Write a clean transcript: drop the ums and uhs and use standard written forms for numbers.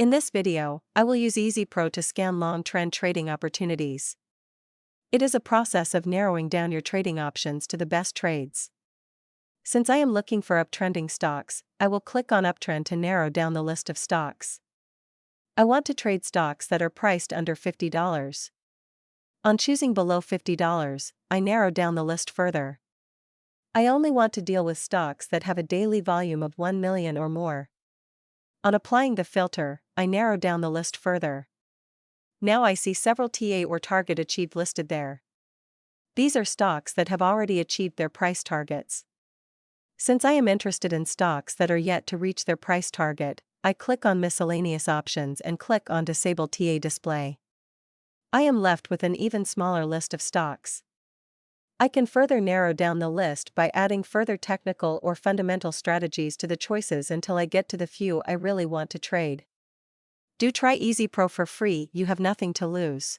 In this video, I will use EZPro to scan long-trend trading opportunities. It is a process of narrowing down your trading options to the best trades. Since I am looking for uptrending stocks, I will click on Uptrend to narrow down the list of stocks. I want to trade stocks that are priced under $50. On choosing below $50, I narrow down the list further. I only want to deal with stocks that have a daily volume of 1 million or more. On applying the filter, I narrow down the list further. Now I see several TA or target achieved listed there. These are stocks that have already achieved their price targets. Since I am interested in stocks that are yet to reach their price target, I click on Miscellaneous Options and click on Disable TA Display. I am left with an even smaller list of stocks. I can further narrow down the list by adding further technical or fundamental strategies to the choices until I get to the few I really want to trade. Do try EZPro for free, you have nothing to lose.